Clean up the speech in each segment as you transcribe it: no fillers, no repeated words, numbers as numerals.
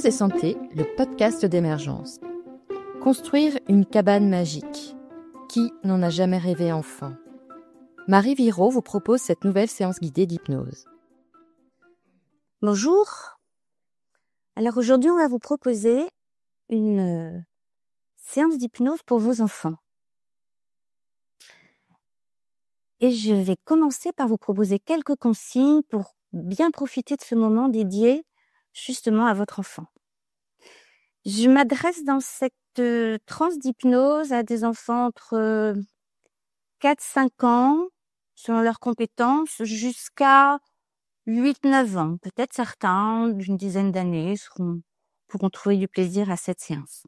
Hypnose et santé, le podcast d'émergence. Construire une cabane magique. Qui n'en a jamais rêvé enfant? Marie Viraud vous propose cette nouvelle séance guidée d'hypnose. Bonjour. Alors aujourd'hui, on va vous proposer une séance d'hypnose pour vos enfants. Et je vais commencer par vous proposer quelques consignes pour bien profiter de ce moment dédié justement à votre enfant. Je m'adresse dans cette transe d'hypnose à des enfants entre 4-5 ans, selon leurs compétences, jusqu'à 8-9 ans. Peut-être certains d'une dizaine d'années pourront trouver du plaisir à cette séance.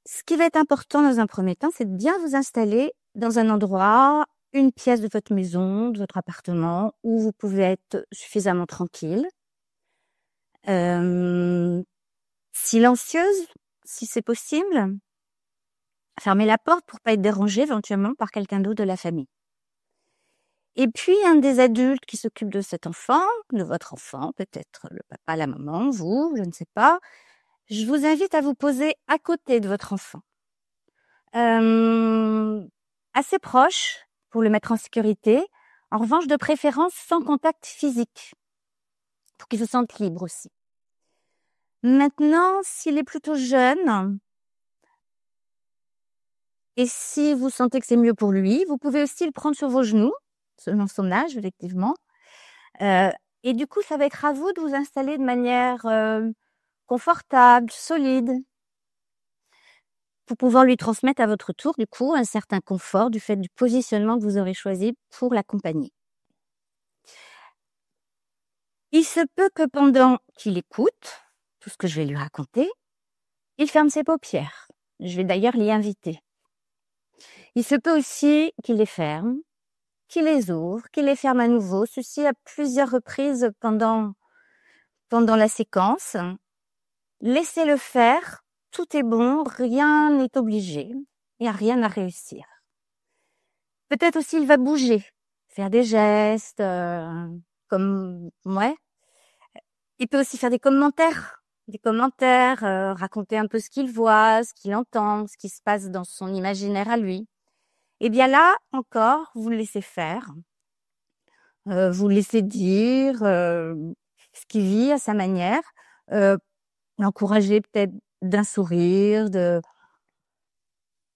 Ce qui va être important dans un premier temps, c'est de bien vous installer dans un endroit, une pièce de votre maison, de votre appartement, où vous pouvez être suffisamment tranquille, silencieuse, si c'est possible. Fermez la porte pour pas être dérangé éventuellement par quelqu'un d'autre de la famille. Et puis, un des adultes qui s'occupe de cet enfant, de votre enfant, peut-être le papa, la maman, vous, je ne sais pas, je vous invite à vous poser à côté de votre enfant. Assez proche pour le mettre en sécurité. En revanche, de préférence sans contact physique, pour qu'il se sente libre aussi. Maintenant, s'il est plutôt jeune, et si vous sentez que c'est mieux pour lui, vous pouvez aussi le prendre sur vos genoux, selon son âge, effectivement. Et du coup, ça va être à vous de vous installer de manière confortable, solide, pour pouvoir lui transmettre à votre tour, du coup, un certain confort du fait du positionnement que vous aurez choisi pour l'accompagner. Il se peut que pendant qu'il écoute tout ce que je vais lui raconter, il ferme ses paupières. Je vais d'ailleurs l'y inviter. Il se peut aussi qu'il les ferme, qu'il les ouvre, qu'il les ferme à nouveau, ceci à plusieurs reprises pendant la séquence. Laissez-le faire, tout est bon, rien n'est obligé, il n'y a rien à réussir. Peut-être aussi il va bouger, faire des gestes, Il peut aussi faire des commentaires, raconter un peu ce qu'il voit, ce qu'il entend, ce qui se passe dans son imaginaire à lui. Et bien là, encore, vous le laissez faire, vous le laissez dire ce qu'il vit à sa manière, l'encourager peut-être d'un sourire,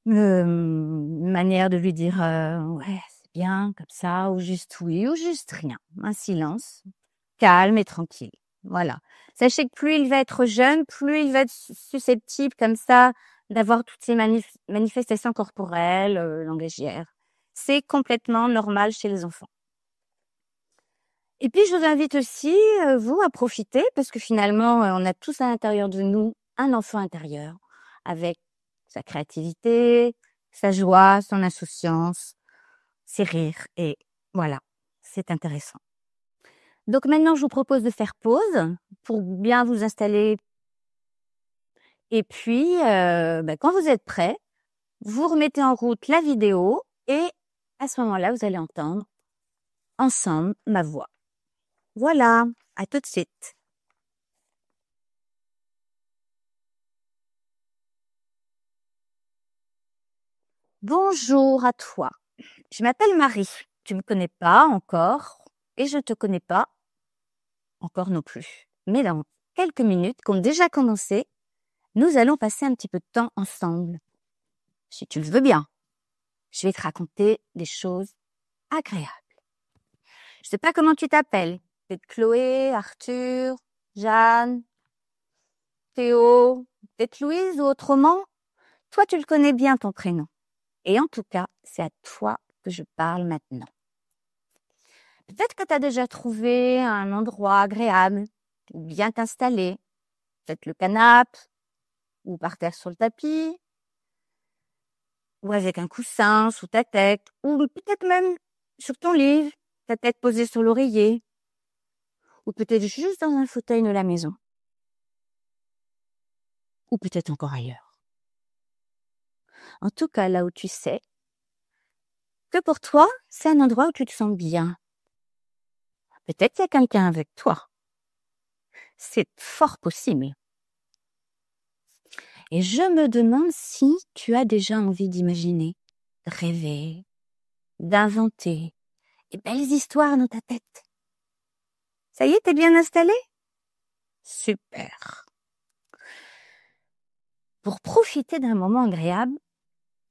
une manière de lui dire ouais, c'est bien comme ça, ou juste oui, ou juste rien, un silence calme et tranquille. Voilà. Sachez que plus il va être jeune, plus il va être susceptible comme ça d'avoir toutes ces manifestations corporelles, langagières. C'est complètement normal chez les enfants. Et puis je vous invite aussi, vous, à profiter, parce que finalement, on a tous à l'intérieur de nous un enfant intérieur, avec sa créativité, sa joie, son insouciance, ses rires, et voilà, c'est intéressant. Donc maintenant, je vous propose de faire pause pour bien vous installer. Et puis, quand vous êtes prêts, vous remettez en route la vidéo et à ce moment-là, vous allez entendre ensemble ma voix. Voilà, à tout de suite. Bonjour à toi. Je m'appelle Marie. Tu me connais pas encore et je te connais pas encore non plus. Mais dans quelques minutes, qui ont déjà commencé, nous allons passer un petit peu de temps ensemble. Si tu le veux bien, je vais te raconter des choses agréables. Je sais pas comment tu t'appelles. Peut-être Chloé, Arthur, Jeanne, Théo, peut-être Louise ou autrement. Toi, tu le connais bien ton prénom. Et en tout cas, c'est à toi que je parle maintenant. Peut-être que tu as déjà trouvé un endroit agréable, bien t'installer. Peut-être le canapé, ou par terre sur le tapis, ou avec un coussin sous ta tête, ou peut-être même sur ton lit, ta tête posée sur l'oreiller, ou peut-être juste dans un fauteuil de la maison, ou peut-être encore ailleurs. En tout cas, là où tu sais que pour toi, c'est un endroit où tu te sens bien. Peut-être qu'il y a quelqu'un avec toi. C'est fort possible. Et je me demande si tu as déjà envie d'imaginer, de rêver, d'inventer des belles histoires dans ta tête. Ça y est, t'es bien installé? Super. Pour profiter d'un moment agréable,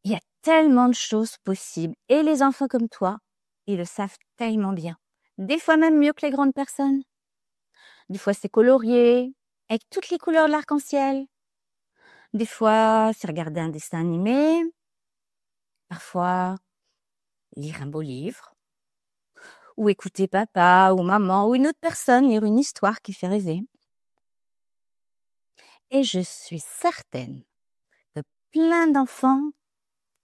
il y a tellement de choses possibles. Et les enfants comme toi, ils le savent tellement bien. Des fois même mieux que les grandes personnes. Des fois c'est colorié, avec toutes les couleurs de l'arc-en-ciel. Des fois c'est regarder un dessin animé. Parfois lire un beau livre. Ou écouter papa ou maman ou une autre personne lire une histoire qui fait rêver. Et je suis certaine que plein d'enfants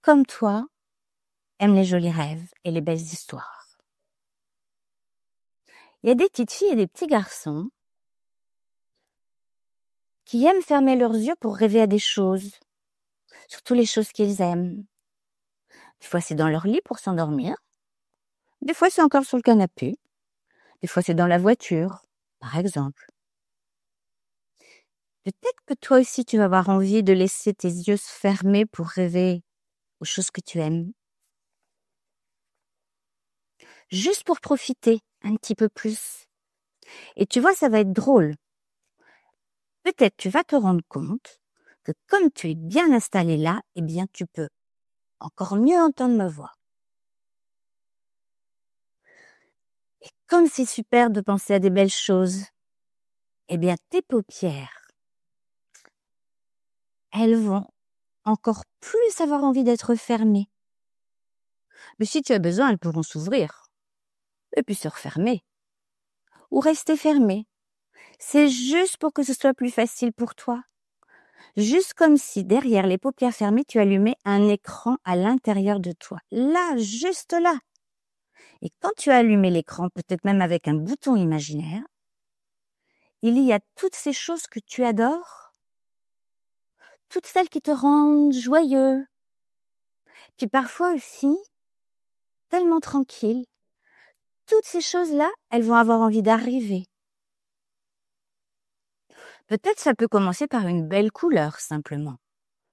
comme toi aiment les jolis rêves et les belles histoires. Il y a des petites filles et des petits garçons qui aiment fermer leurs yeux pour rêver à des choses, surtout les choses qu'ils aiment. Des fois, c'est dans leur lit pour s'endormir. Des fois, c'est encore sur le canapé. Des fois, c'est dans la voiture, par exemple. Peut-être que toi aussi, tu vas avoir envie de laisser tes yeux se fermer pour rêver aux choses que tu aimes. Juste pour profiter un petit peu plus. Et tu vois, ça va être drôle. Peut-être tu vas te rendre compte que comme tu es bien installé là, eh bien, tu peux encore mieux entendre ma voix. Et comme c'est super de penser à des belles choses, eh bien, tes paupières, elles vont encore plus avoir envie d'être fermées. Mais si tu as besoin, elles pourront s'ouvrir et puis se refermer ou rester fermées. C'est juste pour que ce soit plus facile pour toi. Juste comme si derrière les paupières fermées, tu allumais un écran à l'intérieur de toi. Là, juste là. Et quand tu as allumé l'écran, peut-être même avec un bouton imaginaire, il y a toutes ces choses que tu adores, toutes celles qui te rendent joyeux, puis parfois aussi tellement tranquille. Toutes ces choses-là, elles vont avoir envie d'arriver. Peut-être ça peut commencer par une belle couleur, simplement.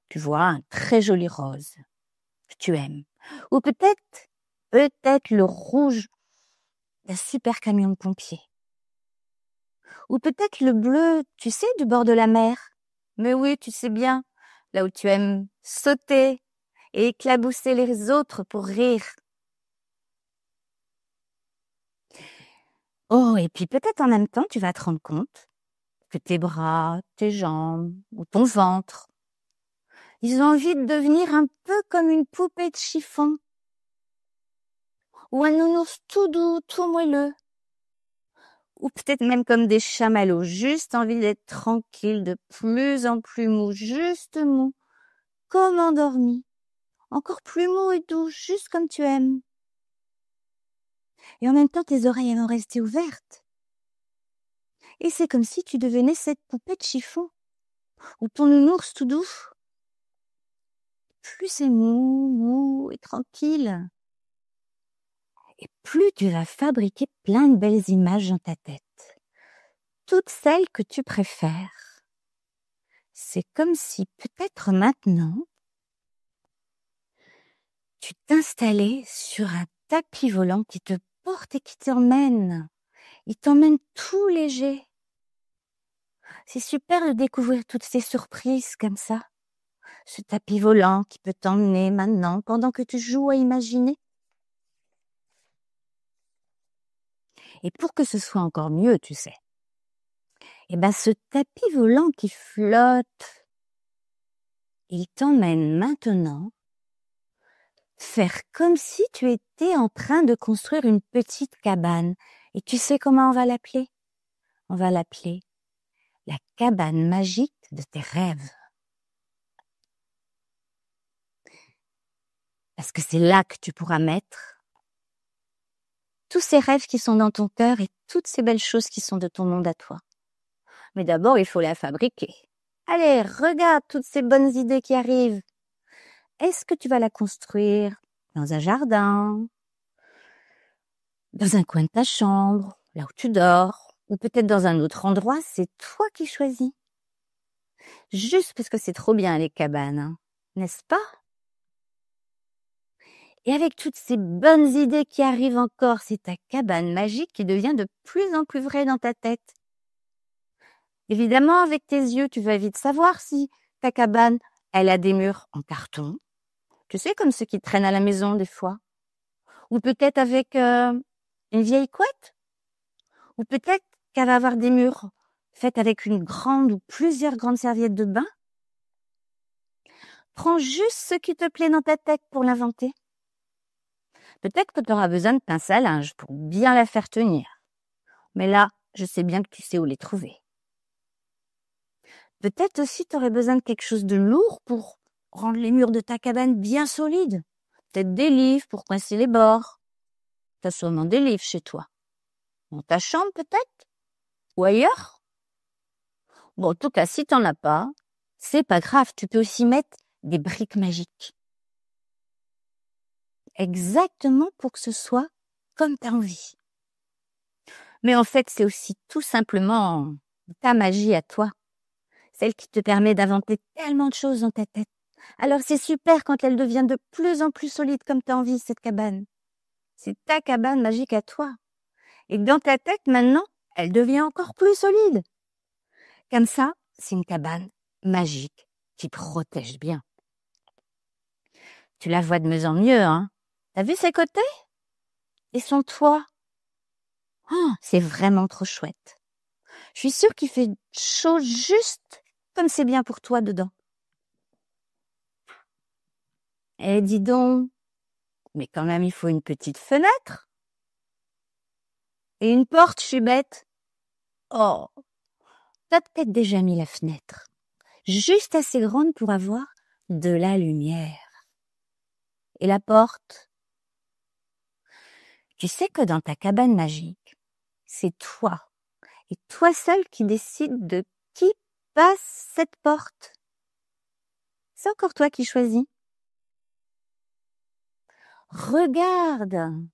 Tu vois, un très joli rose que tu aimes. Ou peut-être le rouge d'un super camion de pompiers. Ou peut-être le bleu, tu sais, du bord de la mer. Mais oui, tu sais bien, là où tu aimes sauter et éclabousser les autres pour rire. Oh, et puis peut-être en même temps, tu vas te rendre compte que tes bras, tes jambes ou ton ventre, ils ont envie de devenir un peu comme une poupée de chiffon ou un nounours tout doux, tout moelleux. Ou peut-être même comme des chamallows, juste envie d'être tranquille, de plus en plus mou, juste mou, comme endormi, encore plus mou et doux, juste comme tu aimes. Et en même temps, tes oreilles vont rester ouvertes. Et c'est comme si tu devenais cette poupée de chiffon, ou ton nounours tout doux. Plus c'est mou et tranquille, et plus tu vas fabriquer plein de belles images dans ta tête. Toutes celles que tu préfères. C'est comme si peut-être maintenant, tu t'installais sur un tapis volant qui te porte et qui t'emmène. Il t'emmène tout léger. C'est super de découvrir toutes ces surprises comme ça. Ce tapis volant qui peut t'emmener maintenant pendant que tu joues à imaginer. Et pour que ce soit encore mieux, tu sais, eh ben ce tapis volant qui flotte, il t'emmène maintenant faire comme si tu étais en train de construire une petite cabane. Et tu sais comment on va l'appeler? On va l'appeler la cabane magique de tes rêves. Parce que c'est là que tu pourras mettre tous ces rêves qui sont dans ton cœur et toutes ces belles choses qui sont de ton monde à toi. Mais d'abord, il faut la fabriquer. Allez, regarde toutes ces bonnes idées qui arrivent. Est-ce que tu vas la construire dans un jardin, dans un coin de ta chambre, là où tu dors, ou peut-être dans un autre endroit, c'est toi qui choisis. Juste parce que c'est trop bien les cabanes, hein, n'est-ce pas? Et avec toutes ces bonnes idées qui arrivent encore, c'est ta cabane magique qui devient de plus en plus vraie dans ta tête. Évidemment, avec tes yeux, tu vas vite savoir si ta cabane, elle a des murs en carton. Tu sais, comme ceux qui traînent à la maison des fois. Ou peut-être avec une vieille couette. Ou peut-être qu'elle va avoir des murs faits avec une grande ou plusieurs grandes serviettes de bain. Prends juste ce qui te plaît dans ta tête pour l'inventer. Peut-être que tu auras besoin de pinces à linge pour bien la faire tenir. Mais là, je sais bien que tu sais où les trouver. Peut-être aussi tu aurais besoin de quelque chose de lourd pour rendre les murs de ta cabane bien solides. Peut-être des livres pour coincer les bords. Tu as sûrement des livres chez toi. Dans ta chambre peut-être? Ou ailleurs? Bon, en tout cas, si t'en as pas, c'est pas grave, tu peux aussi mettre des briques magiques. Exactement pour que ce soit comme tu as envie. Mais en fait, c'est aussi tout simplement ta magie à toi. Celle qui te permet d'inventer tellement de choses dans ta tête. Alors c'est super quand elle devient de plus en plus solide comme tu as envie, cette cabane. C'est ta cabane magique à toi. Et dans ta tête, maintenant, elle devient encore plus solide. Comme ça, c'est une cabane magique qui protège bien. Tu la vois de mieux en mieux, hein? T'as vu ses côtés? Et son toit? Oh, c'est vraiment trop chouette. Je suis sûre qu'il fait chaud juste comme c'est bien pour toi dedans. Eh, dis donc, mais quand même, il faut une petite fenêtre. Et une porte, je suis bête. Oh, t'as peut-être déjà mis la fenêtre. Juste assez grande pour avoir de la lumière. Et la porte? Tu sais que dans ta cabane magique, c'est toi, et toi seul qui décide de qui passe cette porte. C'est encore toi qui choisis. Regarde,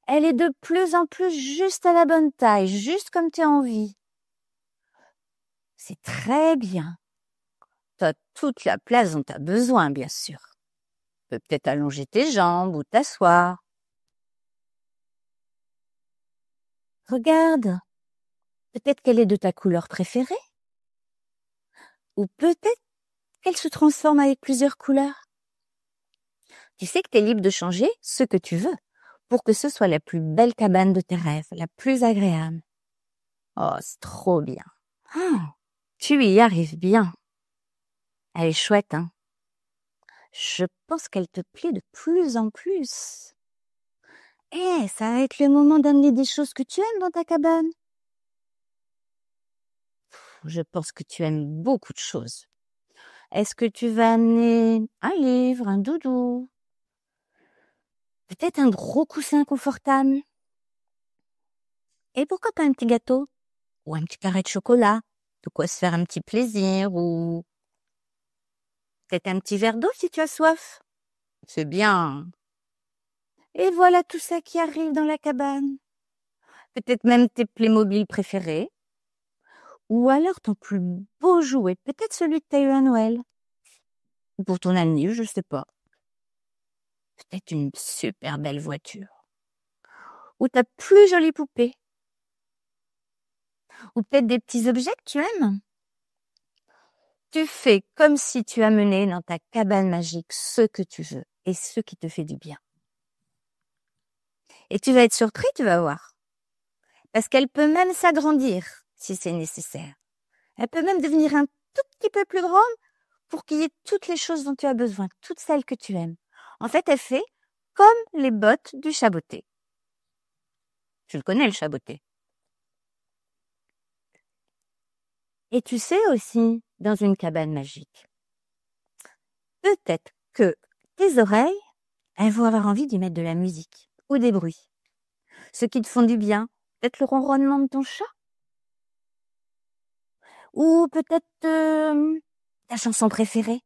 elle est de plus en plus juste à la bonne taille, juste comme tu as envie. C'est très bien. Tu as toute la place dont tu as besoin, bien sûr. Tu peux peut-être allonger tes jambes ou t'asseoir. Regarde, peut-être qu'elle est de ta couleur préférée. Ou peut-être qu'elle se transforme avec plusieurs couleurs. Tu sais que tu es libre de changer ce que tu veux pour que ce soit la plus belle cabane de tes rêves, la plus agréable. Oh, c'est trop bien. Ah, tu y arrives bien. Elle est chouette, hein? Je pense qu'elle te plaît de plus en plus. Eh, ça va être le moment d'amener des choses que tu aimes dans ta cabane. Je pense que tu aimes beaucoup de choses. Est-ce que tu vas amener un livre, un doudou? Peut-être un gros coussin confortable? Et pourquoi pas un petit gâteau? Ou un petit carré de chocolat? De quoi se faire un petit plaisir? Ou peut-être un petit verre d'eau si tu as soif? C'est bien. Et voilà tout ça qui arrive dans la cabane. Peut-être même tes Playmobil préférés. Ou alors ton plus beau jouet, peut-être celui que tu as eu à Noël. Ou pour ton anniv, je sais pas. Peut-être une super belle voiture. Ou ta plus jolie poupée. Ou peut-être des petits objets que tu aimes. Tu fais comme si tu amenais dans ta cabane magique ce que tu veux et ce qui te fait du bien. Et tu vas être surpris, tu vas voir. Parce qu'elle peut même s'agrandir si c'est nécessaire. Elle peut même devenir un tout petit peu plus grande pour qu'il y ait toutes les choses dont tu as besoin, toutes celles que tu aimes. En fait, elle fait comme les bottes du chaboté. Tu le connais, le chaboté. Et tu sais aussi, dans une cabane magique, peut-être que tes oreilles, elles vont avoir envie d'y mettre de la musique ou des bruits. Ceux qui te font du bien, peut-être le ronronnement de ton chat. Ou peut-être ta chanson préférée.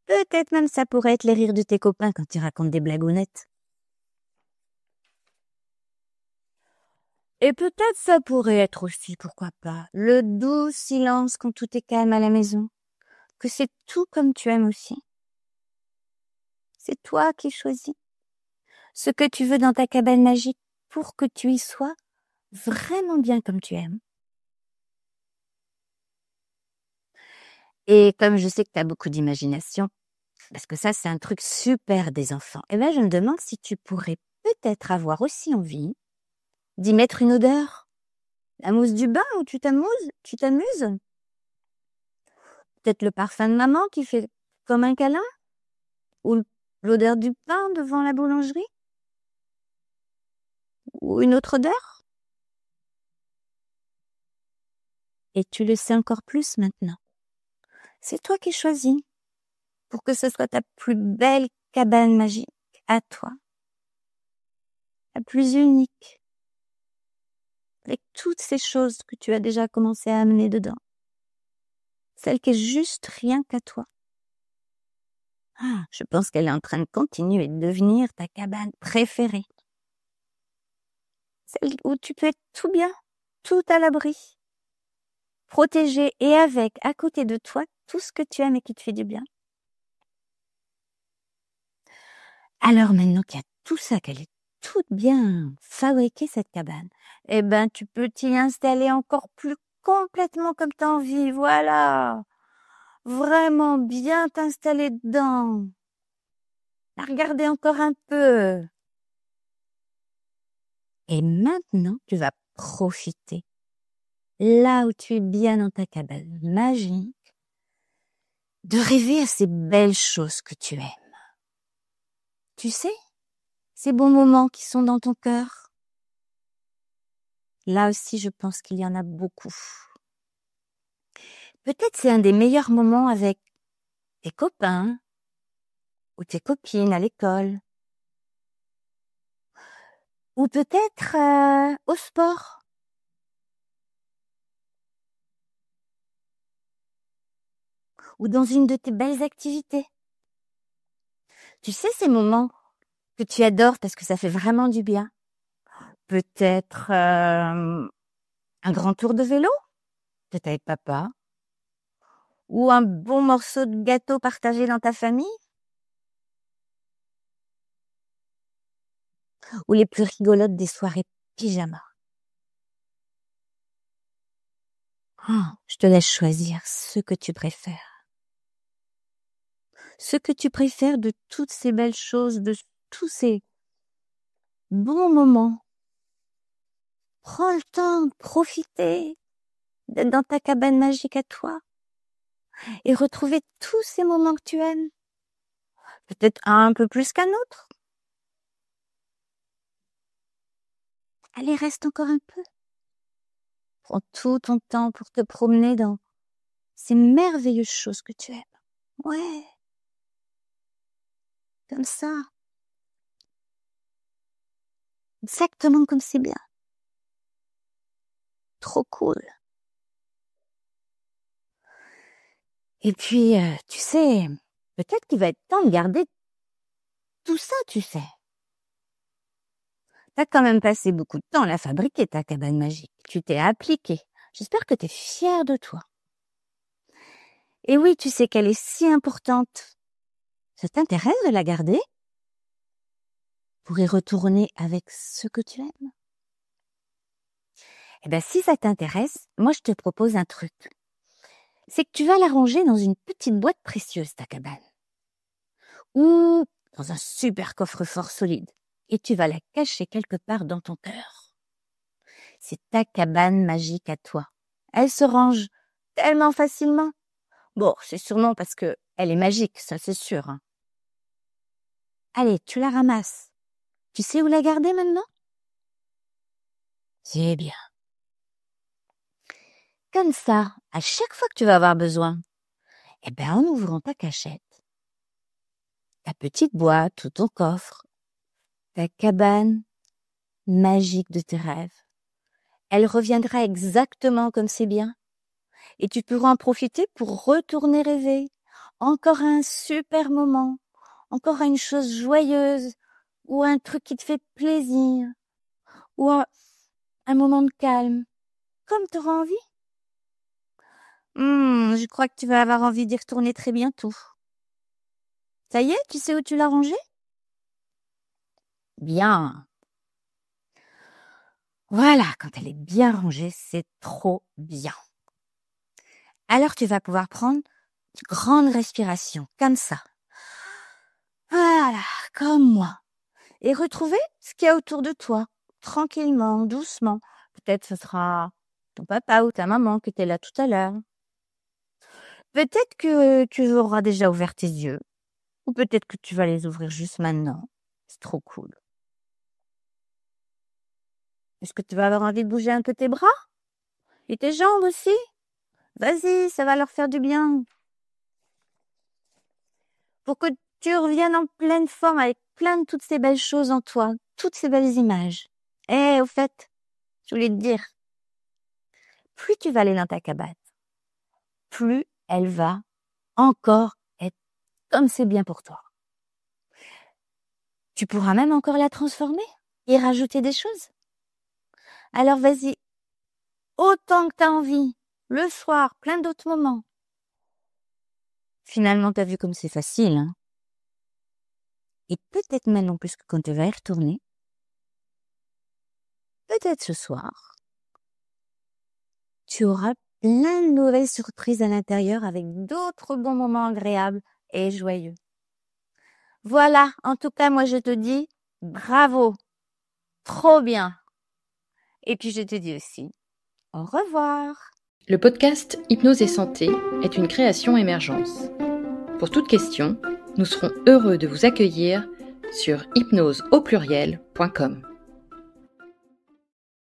Peut-être même ça pourrait être les rires de tes copains quand tu racontes des blagounettes. Et peut-être ça pourrait être aussi, pourquoi pas, le doux silence quand tout est calme à la maison. Que c'est tout comme tu aimes aussi. C'est toi qui choisis ce que tu veux dans ta cabane magique pour que tu y sois vraiment bien comme tu aimes. Et comme je sais que tu as beaucoup d'imagination, parce que ça, c'est un truc super des enfants, eh ben, je me demande si tu pourrais peut-être avoir aussi envie d'y mettre une odeur. La mousse du bain où tu t'amuses. Peut-être le parfum de maman qui fait comme un câlin, ou l'odeur du pain devant la boulangerie, ou une autre odeur. Et tu le sais encore plus maintenant. C'est toi qui choisis pour que ce soit ta plus belle cabane magique à toi, la plus unique, avec toutes ces choses que tu as déjà commencé à amener dedans. Celle qui est juste rien qu'à toi. Ah, je pense qu'elle est en train de continuer de devenir ta cabane préférée. Celle où tu peux être tout bien, tout à l'abri, protégé et avec, à côté de toi, tout ce que tu aimes et qui te fait du bien. Alors maintenant qu'il y a tout ça, qu'elle est toute bien fabriquée, cette cabane, eh ben, tu peux t'y installer encore plus complètement comme tu as envie. Voilà. Vraiment bien t'installer dedans. La regarder encore un peu. Et maintenant, tu vas profiter, là où tu es bien dans ta cabane magique, de rêver à ces belles choses que tu aimes. Tu sais, ces bons moments qui sont dans ton cœur. Là aussi, je pense qu'il y en a beaucoup. Peut-être c'est un des meilleurs moments avec tes copains ou tes copines à l'école. Ou peut-être au sport. Ou dans une de tes belles activités. Tu sais, ces moments que tu adores parce que ça fait vraiment du bien. Peut-être un grand tour de vélo, peut-être avec papa. Ou un bon morceau de gâteau partagé dans ta famille. Ou les plus rigolotes des soirées pyjama. Je te laisse choisir ce que tu préfères. Ce que tu préfères de toutes ces belles choses, de tous ces bons moments. Prends le temps de profiter d'être dans ta cabane magique à toi et retrouver tous ces moments que tu aimes. Peut-être un peu plus qu'un autre. Allez, reste encore un peu. Prends tout ton temps pour te promener dans ces merveilleuses choses que tu aimes. Ouais, comme ça. Exactement comme c'est bien. Trop cool. Et puis, tu sais, peut-être qu'il va être temps de garder tout ça, tu sais. T'as quand même passé beaucoup de temps à la fabriquer, ta cabane magique. Tu t'es appliqué. J'espère que t'es fière de toi. Et oui, tu sais qu'elle est si importante. Ça t'intéresse de la garder pour y retourner avec ce que tu aimes? Eh ben, si ça t'intéresse, moi, je te propose un truc. C'est que tu vas la ranger dans une petite boîte précieuse, ta cabane. Ou dans un super coffre-fort solide. Et tu vas la cacher quelque part dans ton cœur. C'est ta cabane magique à toi. Elle se range tellement facilement. Bon, c'est sûrement parce que elle est magique, ça c'est sûr. Hein. Allez, tu la ramasses. Tu sais où la garder maintenant? C'est bien. Comme ça, à chaque fois que tu vas avoir besoin, eh ben, en ouvrant ta cachette, ta petite boîte ou ton coffre, ta cabane magique de tes rêves, elle reviendra exactement comme c'est bien. Et tu pourras en profiter pour retourner rêver. Encore un super moment. Encore une chose joyeuse. Ou un truc qui te fait plaisir. Ou un moment de calme, comme tu auras envie. Je crois que tu vas avoir envie d'y retourner très bientôt. Ça y est, tu sais où tu l'as rangée? Bien. Voilà, quand elle est bien rangée, c'est trop bien. Alors tu vas pouvoir prendre une grande respiration, comme ça. Voilà, comme moi. Et retrouver ce qu'il y a autour de toi, tranquillement, doucement. Peut-être ce sera ton papa ou ta maman qui était là tout à l'heure. Peut-être que tu auras déjà ouvert tes yeux. Ou peut-être que tu vas les ouvrir juste maintenant. C'est trop cool. Est-ce que tu vas avoir envie de bouger un peu tes bras? Et tes jambes aussi? Vas-y, ça va leur faire du bien. Pour que tu reviennes en pleine forme avec plein de toutes ces belles choses en toi, toutes ces belles images. Au fait, je voulais te dire, plus tu vas aller dans ta cabane, plus elle va encore être comme c'est bien pour toi. Tu pourras même encore la transformer et rajouter des choses. Alors vas-y, autant que tu as envie, le soir, plein d'autres moments. Finalement, t'as vu comme c'est facile, hein? Et peut-être maintenant, puisque quand tu vas y retourner, peut-être ce soir, tu auras plein de nouvelles surprises à l'intérieur avec d'autres bons moments agréables et joyeux. Voilà, en tout cas, moi je te dis bravo, trop bien. Et puis je te dis aussi au revoir. Le podcast Hypnose et Santé est une création Émergence. Pour toute question, nous serons heureux de vous accueillir sur hypnoseaupluriel.com.